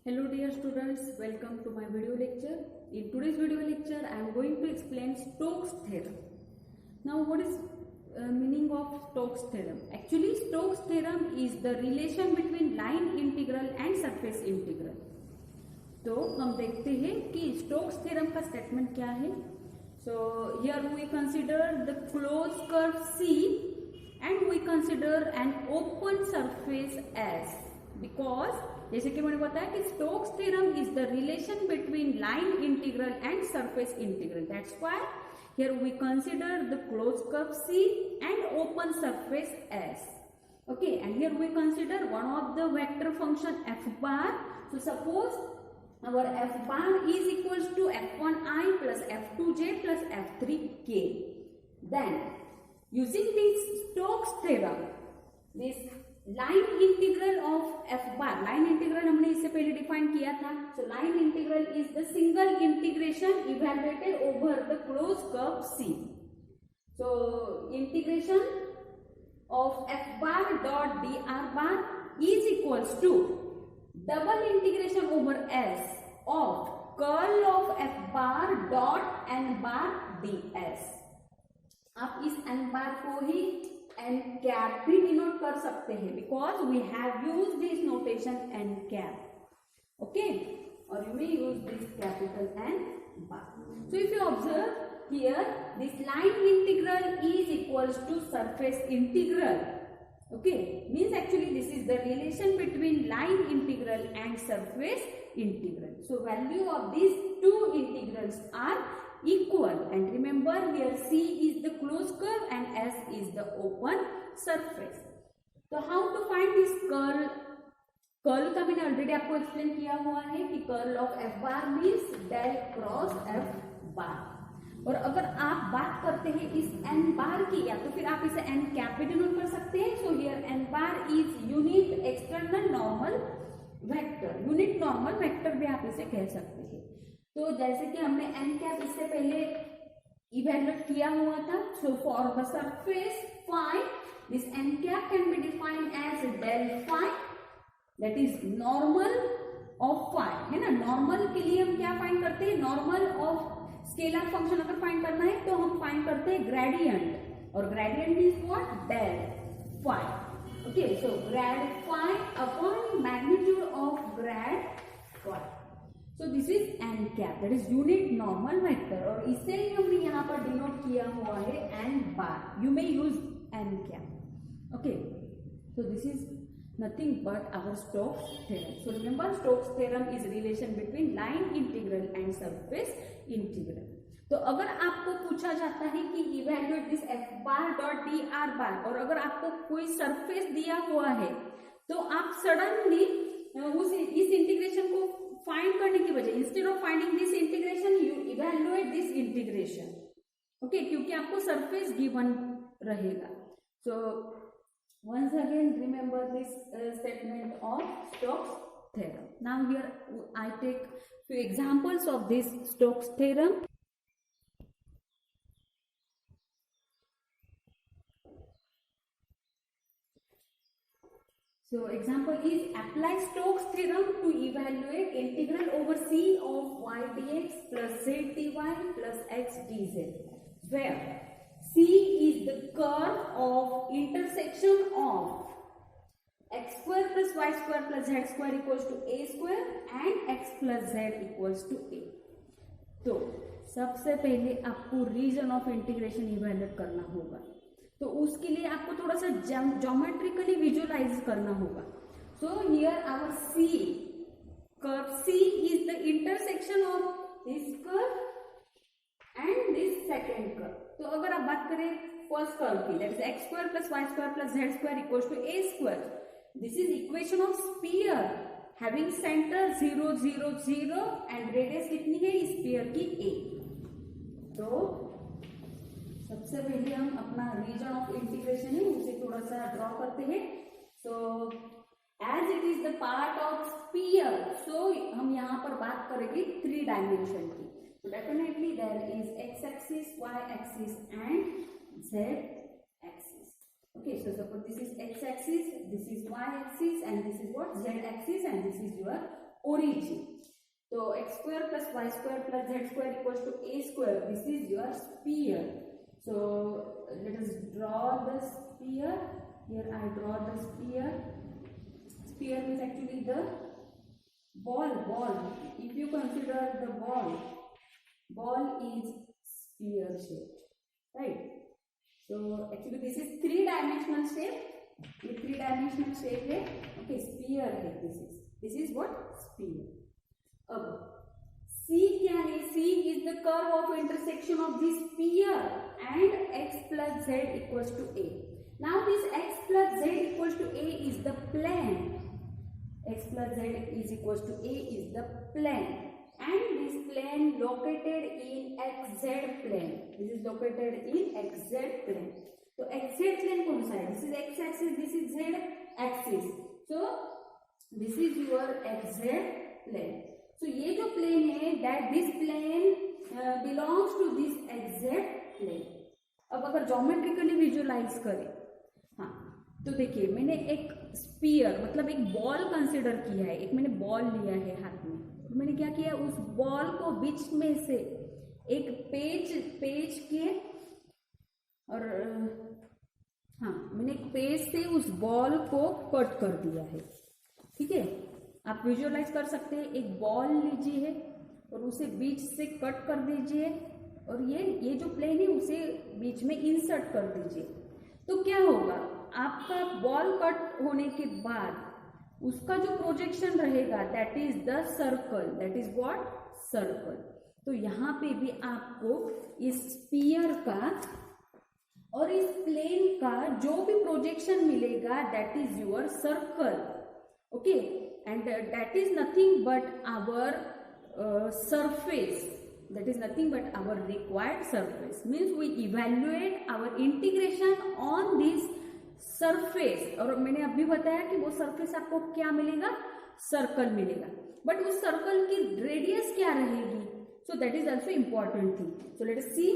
Hello dear students, welcome to my video lecture. In today's video lecture, I am going to explain Stokes theorem. Now what is meaning of Stokes theorem? Actually Stokes theorem is the relation between line integral and surface integral. तो हम देखते हैं कि Stokes theorem का statement क्या है. So here we consider the closed curve C and we consider an open surface S because जैसे कि मैंने बताया कि Stokes theorem is the relation between line integral and surface integral. That's why here we consider the close curve C and open surface S. Okay, and here we consider one of the vector function f bar. So suppose our f bar is equals to f1i plus f2j plus f3k. Then using this Stokes theorem, this line integral of F bar, line integral हमने इससे पहले define किया था. So line integral is the single integration evaluated over the close curve C. So integration of F bar dot D R bar is equals to double integration over S of curl of F bar dot N bar D S. आप इस N bar को ही N cap भी denote कर सकते हैं because we have use this notation N cap. Okay, और you may use this capital N bar. So if you observe here this line integral is equals to surface integral. Okay, means actually this is the relation between line integral and surface integral. So value of these two integrals are equal, and remember here C is the closed curve and S is the open surface. So how to find this curl? Curl का मैंने already आपको explain किया हुआ है कि curl of F bar means del cross F bar. और अगर आप बात करते हैं इस एन बार की, या तो फिर आप इसे एन कैप भी डिनोट कर सकते हैं. So here N bar is unit external normal vector, unit normal vector भी आप इसे कह सकते हैं. तो जैसे कि हमने एन कैप इससे पहले इवैल्यूएट किया हुआ था. So for the surface phi this N cap can be defined as del phi, that is normal of phi, है ना. नॉर्मल के लिए हम क्या फाइंड करते हैं? नॉर्मल ऑफ स्केलर फंक्शन अगर फाइंड करना है तो हम फाइंड करते हैं ग्रेडियंट, और gradient is what? Del phi. Okay, so grad phi upon magnitude of grad phi. So this is n cap, that is unit normal vector, और इसे ही हमने यहाँ पर डिनोट किया हुआ है n bar. You may use n cap. Okay, so this is nothing but our Stokes theorem. So remember Stokes theorem is relation between line integral and surface integral. तो अगर आपको पूछा जाता है कि evaluate this F bar dot D R बार, और अगर आपको कोई सरफेस दिया हुआ है तो आप सडनली इस इंटीग्रेशन को फाइंड करने की बजाय instead of finding this integration you evaluate this integration. Okay, क्योंकि आपको सरफेस गिवन रहेगा. So once again remember this statement of Stokes theorem. Now here I take few examples of this Stokes theorem. So example is apply Stokes theorem to evaluate integral over C of y dx plus z dy plus x dz, where C is the curve of intersection of x square plus y square plus z square equals to a square and x plus z equals to a. तो सबसे पहले आपको reason of integration evaluate करना होगा. तो उसके लिए आपको थोड़ा सा ज्योमेट्रिकली विजुअलाइज करना होगा. So here our C curve C is the intersection of this curve and this second curve. तो अगर आप बात करें फर्स्ट कर्व की, that is X square plus Y square plus Z square equals to A square. This is equation of sphere having centre 0 0 0 and radius कितनी है sphere की a. तो सबसे पहले हम अपना रीजन ऑफ इंटीग्रेशन है उसे थोड़ा सा ड्रॉ करते हैं. So as it is the part of sphere, so हम यहाँ पर बात करेंगे 3 डायमेंशन की. So definitely there is x axis, y axis and z axis. Okay, so suppose this is x axis, this is y axis, and this is what? Z axis, and this is your origin. So x square plus y square plus z square equals to a square. This is your sphere. So let us draw the sphere. Here I draw the sphere. Sphere means actually the ball. If you consider the ball is sphere shaped, right? So actually this is 3-dimensional shape. ये 3-dimensional shape है. Okay, sphere है. This is what sphere. अब C क्या है? C is the curve of intersection of this sphere and x plus z equals to a. Now this x plus z equals to a is the plane. X plus z is equals to a is the plane, and this plane located in xz plane. This is located in xz plane. So xz plane कौन सा है? This is x axis, this is z axis. So this is your xz plane. So ये जो plane है, that this plane belongs to this xz plane. अब अगर geometrically visualise करें, हाँ, तो देखिए मैंने एक स्पीयर मतलब एक बॉल कंसिडर किया है. एक मैंने बॉल लिया है हाथ में. तो मैंने क्या किया, उस बॉल को बीच में से एक पेज के और हाँ मैंने एक पेज से उस बॉल को कट कर दिया है. ठीक है, आप विजुअलाइज कर सकते हैं. एक बॉल लीजिए और उसे बीच से कट कर दीजिए और ये जो प्लेन है उसे बीच में इंसर्ट कर दीजिए. तो क्या होगा, आपका बॉल कट होने के बाद उसका जो प्रोजेक्शन रहेगा that is the circle. That is what? Circle. तो यहाँ पे भी आपको इस स्फीयर का और इस प्लेन का जो भी प्रोजेक्शन मिलेगा that is your circle. Okay, and that is nothing but our surface. That is nothing but our required surface. Means we evaluate our integration on this surface. और मैंने अभी बताया कि वो surface आपको क्या मिलेगा? सर्कल मिलेगा. बट उस सर्कल की रेडियस क्या रहेगी? So that is also important thing. So let us see.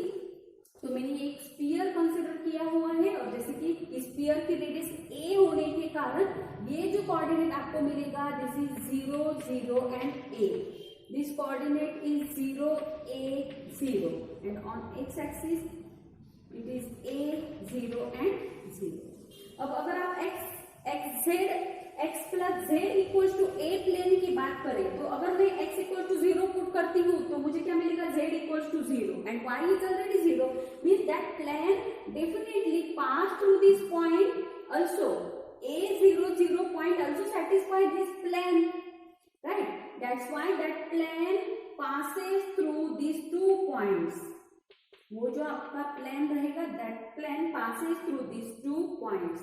तो मैंने ये एक स्फीयर कंसिडर किया हुआ है और जैसे कि स्फीयर की रेडियस a होने के कारण ये जो कोऑर्डिनेट आपको मिलेगा this is 0, 0 and a. This coordinate is 0, a, 0, and on x-axis it is a, 0 and 0. अब अगर आप x plus z equals to a plane की बात करें तो अगर मैं x equals to 0 पुट करती हूँ तो मुझे क्या मिलेगा? z equals to 0 and y is already 0. Means that plane definitely pass through this point also. a 0, 0 point also satisfy this plane, right? That's why that plane passes through these 2 points. वो जो आपका plane रहेगा that plane passes through these 2 points.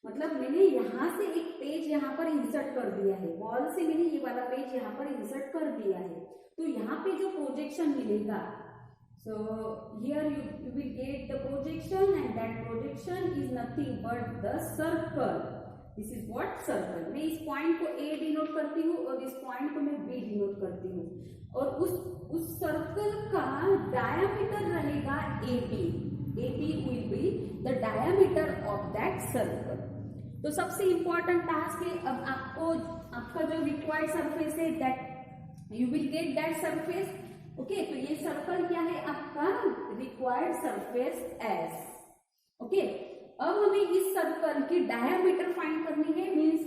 मतलब मैंने यहाँ से एक page यहाँ पर इंसर्ट कर दिया है. वॉल से मैंने ये वाला पेज यहाँ पर इंसर्ट कर दिया है. तो यहाँ पे जो प्रोजेक्शन मिलेगा, so here you will get the projection and that projection is nothing but the circle. This is what? Circle. मैं इस पॉइंट को A डिनोट करती हूँ और इस पॉइंट को मैं B डिनोट करती हूँ और उस सर्कल का डायमीटर रहेगा AP. AP will be the diameter of that circle. तो सबसे इम्पोर्टेंट टास्क है, अब आपका जो रिक्वायर्ड सरफेस है that you will get that surface. Okay, तो ये सर्कल क्या है? आपका रिक्वायर्ड सरफेस S. ओके, अब हमें इस सर्कल की डायमीटर फाइंड करनी है. Means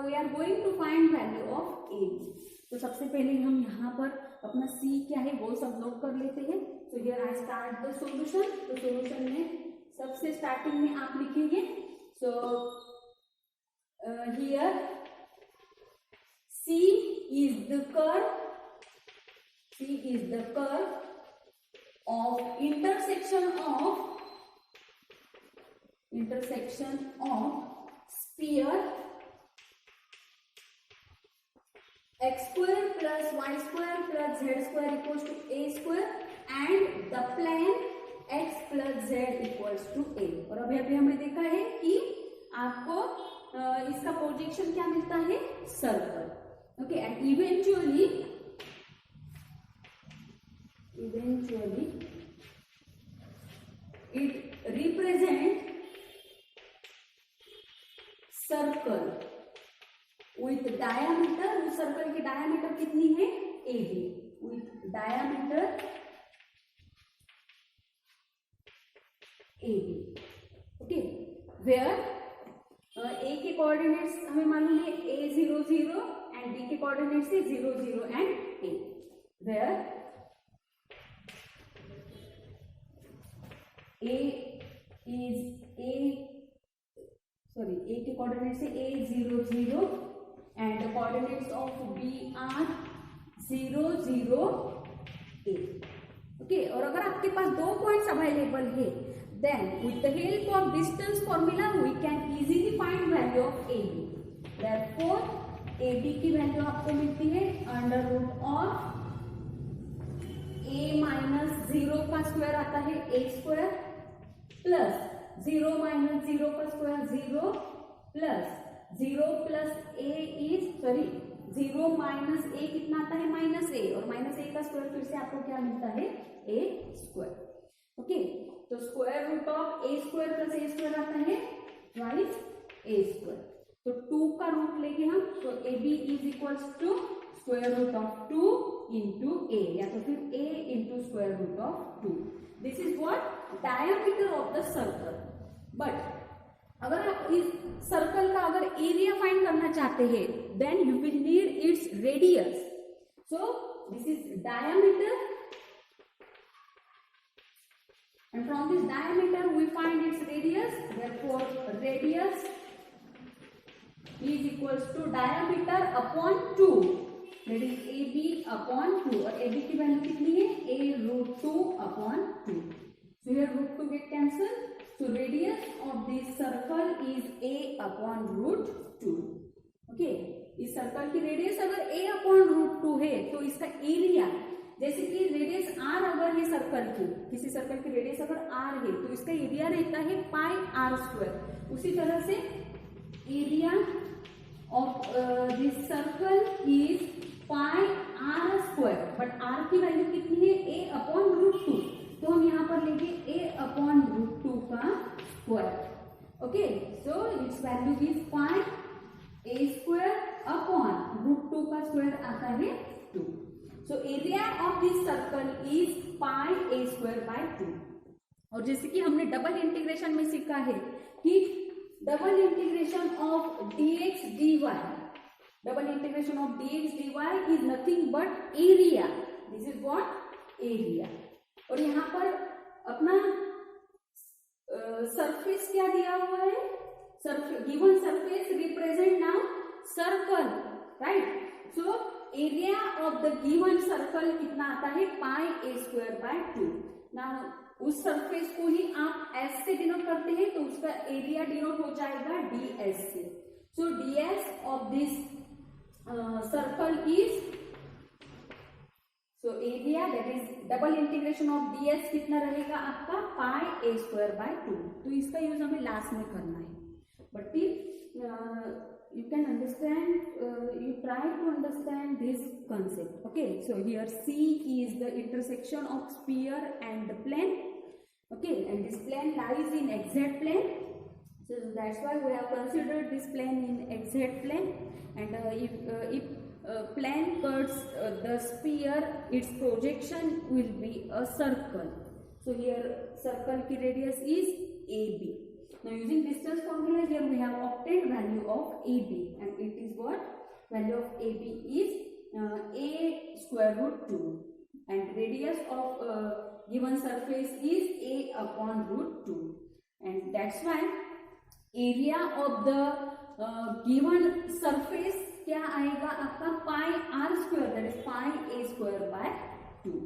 we are going to find value of A. तो सबसे पहले हम यहाँ पर अपना C क्या है वो सब नोट कर लेते हैं. So here I start the solution. तो सॉल्यूशन में सबसे स्टार्टिंग में आप लिखेंगे. So here C is the curve of intersection of sphere x square plus y square plus z square equals to a square and the plane x plus z equals to a. और अभी हमने देखा है कि आपको इसका projection क्या मिलता है? Circle. Okay, and eventually it represent circle with diameter, उस सर्कल की डायामीटर कितनी है AB, with diameter AB, okay, where A के कोऑर्डिनेट्स हमें मालूम है A0 0 एंड B के कोऑर्डिनेट्स है 0 0 एंड A, वेयर A के कोऑर्डिनेट्स है A0 0 and the coordinates of B are 0 0 A, okay. और अगर आपके पास दो पॉइंट्स अवेलेबल है, then with the help of distance formula we can easily find value of AB. Therefore AB की value आपको मिलती है under root of A minus 0 का स्क्वायर आता है A स्क्वायर, प्लस 0 माइनस 0 का square 0, plus 0 plus A is 0 minus A कितना आता है माइनस A, और माइनस A का स्क्वायर फिर से आपको क्या मिलता है A स्क्वायर, ओके। तो square root of A square plus A square आता है ट्वाइस A स्क्वायर, तो 2 का रूट लेंगे हम, तो AB is equals to square root of 2 into A, या तो फिर A into square root of 2। This is what diameter of the circle. But अगर आप इस सर्कल का अगर एरिया फाइंड करना चाहते हैं, then you will need its radius. So this is diameter, and from this diameter we find its radius, therefore radius is equals to diameter upon 2, that is AB upon 2, और AB की value कितनी है A root 2 upon 2, so here root 2 get cancelled, so radius of this circle is A upon root 2, okay। इस circle की radius अगर A upon root 2 है तो इसका एरिया, जैसे कि रेडियस r अगर है सर्कल की, किसी सर्कल की रेडियस अगर r है तो इसका एरिया रहता है पाई r स्क्वायर। उसी तरह से area of this circle is pi r square, but r की वैल्यू कितनी है a अपॉन रूट 2, तो हम यहाँ पर लेंगे a अपॉन रूट 2 का square, okay. So its value is pi a square upon root 2 का स्क्वायर आता है 2। So area of this circle is pi a square by 2। और जैसे कि हमने डबल इंटीग्रेशन में सीखा है कि double integration of dx dy, double integration of dx dy is nothing but area, this is what area. और यहाँ पर अपना सरफेस क्या दिया हुआ है, given surface represent now circle, right. So area of the given circle कितना आता है पाई a स्क्वायर बाय 2। ना उस सरफेस को ही आप s से डिनोट करते हैं तो उसका एरिया डिनोट हो जाएगा ds से। सो ds of this circle is, so area that is double integration of ds कितना रहेगा आपका पाई a स्क्वायर बाय 2। तो इसका यूज हमें लास्ट में करना है, but you can understand, you try to understand this concept, okay। So here C is the intersection of sphere and the plane, okay, and this plane lies in xz plane, so that's why we have considered this plane in xz plane, and if plane cuts the sphere, its projection will be a circle, so here circle ki radius is AB। Now using distance formula, here we have obtained value of AB, and it is what value of AB is a square root 2, and radius of given surface is a upon root 2, and that's why area of the given surface क्या आएगा आपका पाई r square, that is pi a square by 2।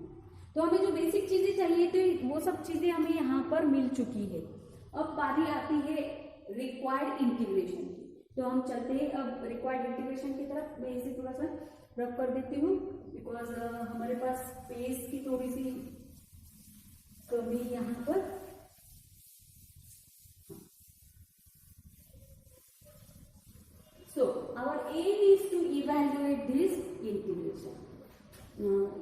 तो हमें जो basic चीजें चाहिए थी वो सब चीजें हमें यहाँ पर मिल चुकी है। अब बारी आती है रिक्वायर्ड इंटीग्रेशन की, तो हम चलते हैं अब रिक्वायर्ड इंटीग्रेशन की तरफ। मैं इसे थोड़ा सा रब कर देती हूँ बिकॉज हमारे पास स्पेस की थोड़ी सी कमी यहाँ पर। So our aim is to evaluate this integration.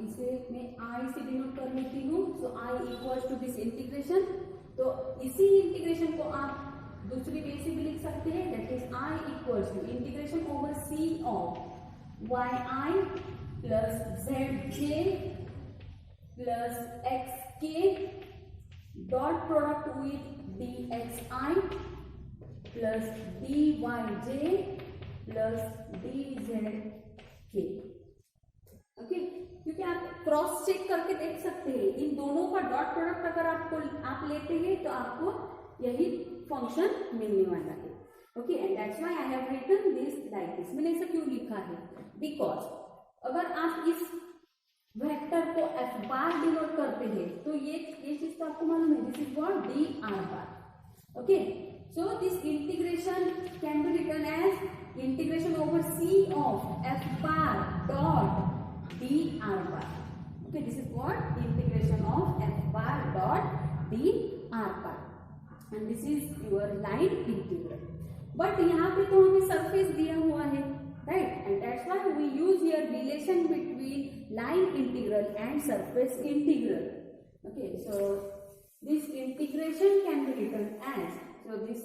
इसे मैं आई से डिनोट कर लेती हूँ, so I equals to this integration. तो इसी इंटीग्रेशन को आप दूसरी वे से भी लिख सकते हैं, that is I equals to integration over C of Y I plus Z J plus X K dot product with D X I plus D Y J plus D Z K. Okay, क्योंकि आप cross check करके देख सकते हैं, इन दोनों का dot product अगर आप लेते हैं तो आपको यही फंक्शन मिलने वाला है। Okay, and that's why I have written this like this. मैंने ऐसा क्यों लिखा है? बिकॉज अगर आप इस वेक्टर को एफ बार डिनोट करते हैं तो ये चीज तो आपको मालूम है, this is what D R bar. Okay, so this integration can be written as integration over C of F bar dot dr bar. Okay, this is what integration of f bar dot dr bar, and this is your line integral. But यहाँ पे तो हमें surface दिया हुआ है, right? And that's why we use here relation between line integral and surface integral. Okay, so this integration can be written as, so this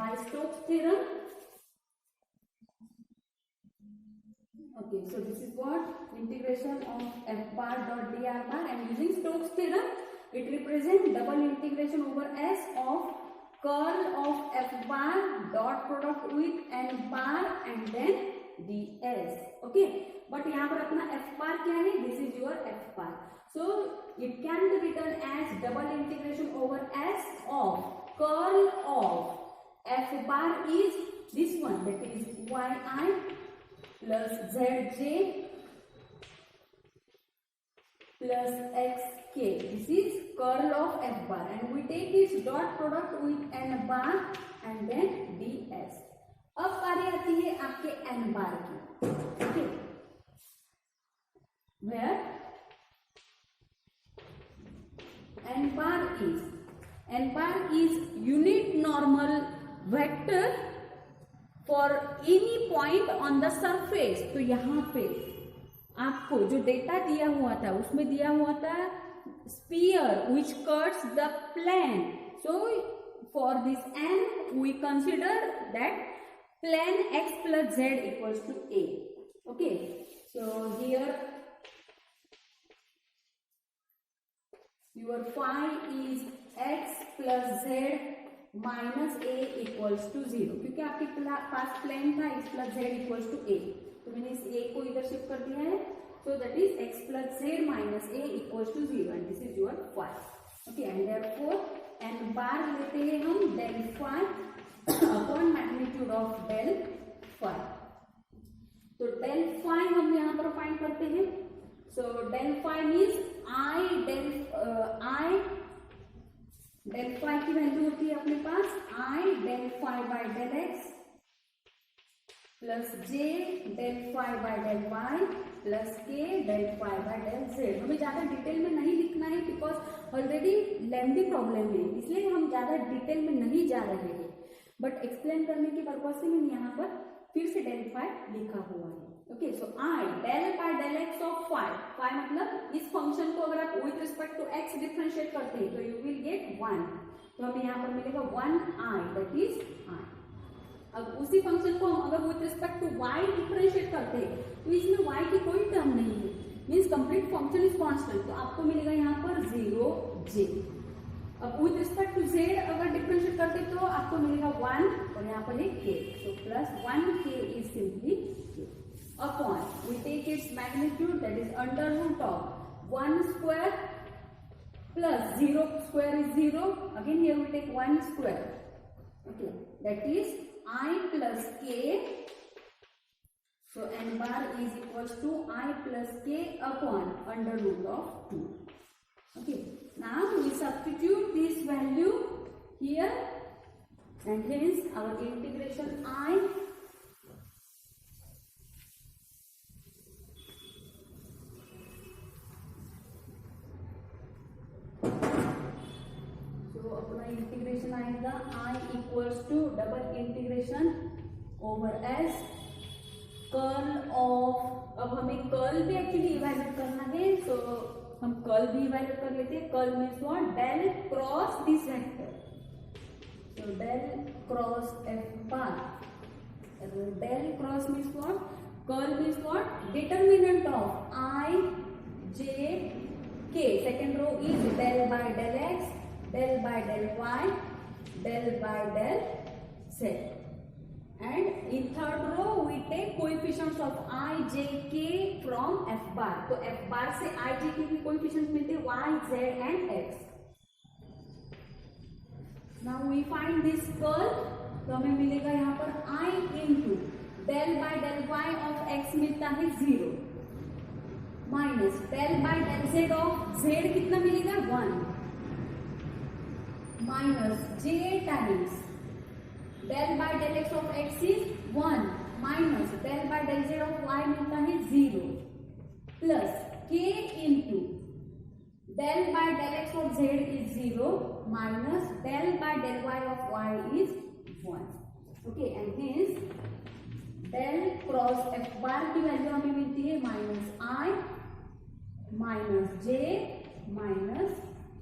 by Stokes theorem. Okay, so this is what integration of f bar dot dr bar, and using Stokes theorem it represents double integration over s of curl of f bar dot product with n bar and then ds. Okay, but यहाँ पर अपना f bar क्या है? This is your f bar. So it can be written as double integration over s of curl of f bar is this one, that is yi plus zj plus xk. This is curl of f bar, and we take its dot product with n bar and then ds. अब बारी आती है आपके n bar की। Okay, where n bar is unit normal vector for any point on the surface. तो यहाँ पे आपको जो डेटा दिया हुआ था उसमें दिया हुआ था sphere which cuts the plane. So for this N we consider that plane X plus Z equals to A. Okay, so here your phi is X plus Z minus A equals to 0, क्योंकि आपके पास plane था x plus Z equals to A, तो मैंने इस a को इधर shift कर दिया है। So that is x plus Z minus A equals to 0, and this is your phi. Okay, and therefore N bar लेते हैं हम del phi upon magnitude of del phi. तो डेल फाई हम यहाँ पर फाइंड करते हैं। So del phi means I del phi की वैल्यू होती है अपने पास I del phi by del X plus J del phi by del Y plus K del phi by del Z. हमें ज्यादा डिटेल में नहीं लिखना है बिकॉज ऑलरेडी लेंथी प्रॉब्लम है, इसलिए हम ज्यादा डिटेल में नहीं जा रहे हैं, बट एक्सप्लेन करने के पर्पज से मैंने यहाँ पर फिर से डेल फाई लिखा हुआ है। Okay, so I del by del X of phi, phi मतलब इस फंक्शन को अगर आप with respect to X differentiate करते हैं तो यू विल गेट 1, तो हमें यहाँ पर मिलेगा 1 आई, दैट इज आई। अब उसी फंक्शन को हम अगर with respect to Y differentiate करते हैं तो इसमें वाई की कोई टर्म नहीं है, means complete function is constant, तो आपको मिलेगा यहाँ पर 0 जे। अब विथ रिस्पेक्ट टू जेड अगर डिफरेंशिएट करते तो आपको मिलेगा 1 और यहाँ पर एक के, तो प्लस 1 के इज सिंपली के upon we take its magnitude, that is under root of 1 square plus 0 square is 0, again here we take 1 square, okay, that is I plus k, so n bar is equals to I plus k upon under root of 2. Okay, now we substitute this value here and hence our integration I integration आएगा I equals to double integration over S curl of, अब हमें curl भी actually evaluate करना है, तो हम curl भी evaluate कर लेते हैं। Curl means what? Del cross this vector, So del cross F bar. Del cross means what? Curl means what? Determinant of I, J, K. Second row is del by del X, del by del Y, del by del Z. And in third row we take coefficients of I, J, K from F bar. तो F bar से I, J, K के coefficients मिलते हैं Y, Z and X. Now we find this curl. तो हमें मिलेगा यहाँ पर I into del by del Y of X मिलता है 0 minus del by del Z of Z कितना मिलेगा 1 minus J times del by del X of X is 1 minus del by del Z of Y मिलता है 0 plus K into del by del X of Z is 0 minus del by del Y of Y is 1. Okay, and hence del cross F bar की value हमें मिलती है minus I minus J minus K.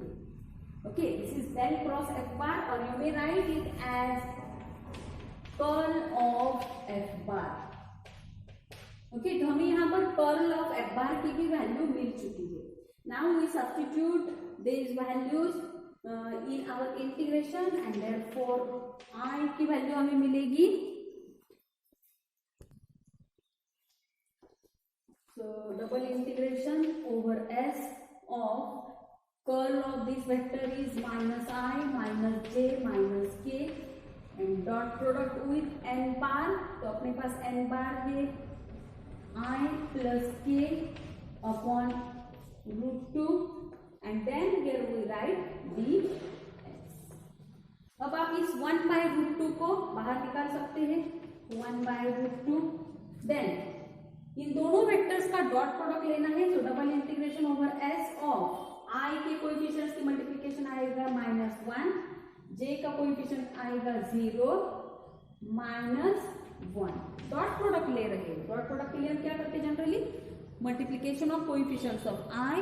Okay, this is del cross F bar or you may write it as curl of F bar. Okay, तो हमें यहाँ पर curl of F bar की भी वैल्यू मिल चुकी है. Now we substitute these values in our integration and therefore I की value हमें मिलेगी. So double integration over S of curl of this vector is minus I minus J minus K and dot product with n bar. तो अपने पास n bar है I plus K upon root 2 and then here we write dx. अब आप इस 1 by root 2 को बाहर निकाल सकते हैं 1 by root 2. देन इन दोनों वेक्टर्स का डॉट प्रोडक्ट लेना है. तो double integration over S of I के कोएफिशिएंट्स की मल्टीप्लिकेशन आएगा -1, जे का कोएफिशिएंट आएगा 0 -1. डॉट प्रोडक्ट ले रहे हैं. डॉट प्रोडक्ट के लिए हम क्या करते हैं generally multiplication of coefficients of I,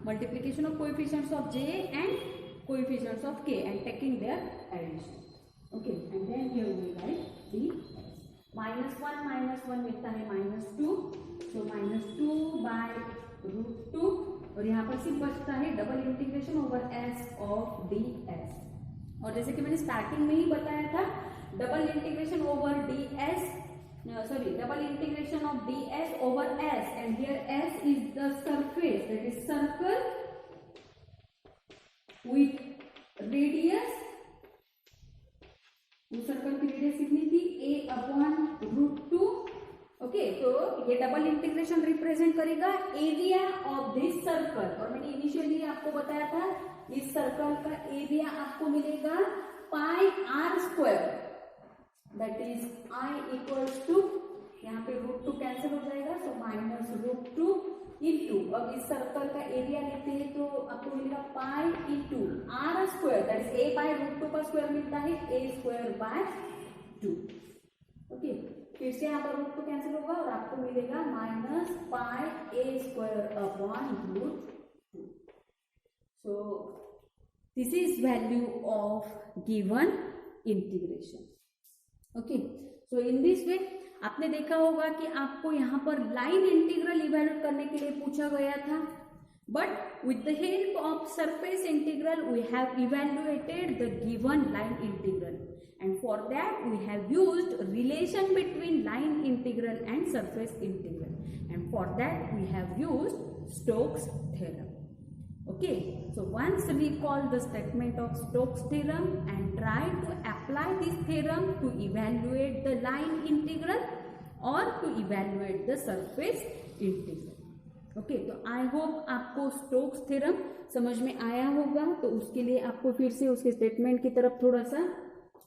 multiplication of coefficients of j and coefficients of k and taking their addition. Okay, and then here we write dx. -1 मिलता है -2, so -2 by root 2 और यहाँ पर सिर्फ बचता है double integration over s of ds. और जैसे कि मैंने स्टार्टिंग में ही बताया था double integration over double integration of ds over s and here s is the surface, that is circle with radius. उस सर्कल की रेडियस कितनी थी a upon root 2. ओके, तो ये डबल इंटीग्रेशन रिप्रेजेंट करेगा एरिया ऑफ दिस सर्कल. और मैंने initially आपको बताया था इस सर्कल का एरिया आपको मिलेगा pi R square, that is I equals to यहाँ पे √2 कैंसिल हो जाएगा सो -√2 इंटू. अब इस सर्कल का एरिया लेते हैं तो आपको मिलेगा pi into R square, that is a by √2 का स्क्वायर मिलता है a स्क्वायर बाय 2. ओके, फिर से यहाँ पर √2 कैंसिल होगा और आपको मिलेगा -पाई a square upon √2. So this is value of given integration. Okay, so in this way आपने देखा होगा कि आपको यहाँ पर लाइन इंटीग्रल इवैल्यूएट करने के लिए पूछा गया था, but with the help of surface integral we have evaluated the given line integral and for that we have used relation between line integral and surface integral and for that we have used Stokes theorem. Okay, so once recall the statement of Stokes theorem and try to apply this theorem to evaluate the line integral or to evaluate the surface integral. Okay, तो I hope आपको Stokes theorem समझ में आया होगा. तो उसके लिए आपको फिर से उसके स्टेटमेंट की तरफ थोड़ा सा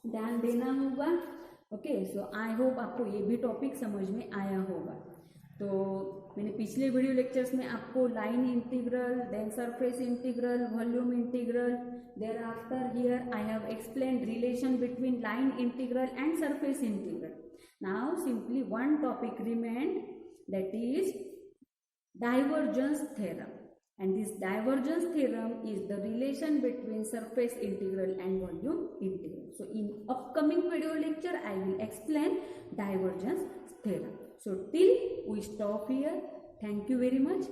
ध्यान देना होगा. ओके, सो आई होप आपको ये भी टॉपिक समझ में आया होगा. तो मैंने पिछले वीडियो लेक्चर्स में आपको line integral, then surface integral, volume integral, thereafter here I have explained relation between line integral and surface integral. Now simply one topic remained, that is divergence theorem. And this divergence theorem is the relation between surface integral and volume integral. So in upcoming video lecture, I will explain divergence theorem. So till we stop here. Thank you very much.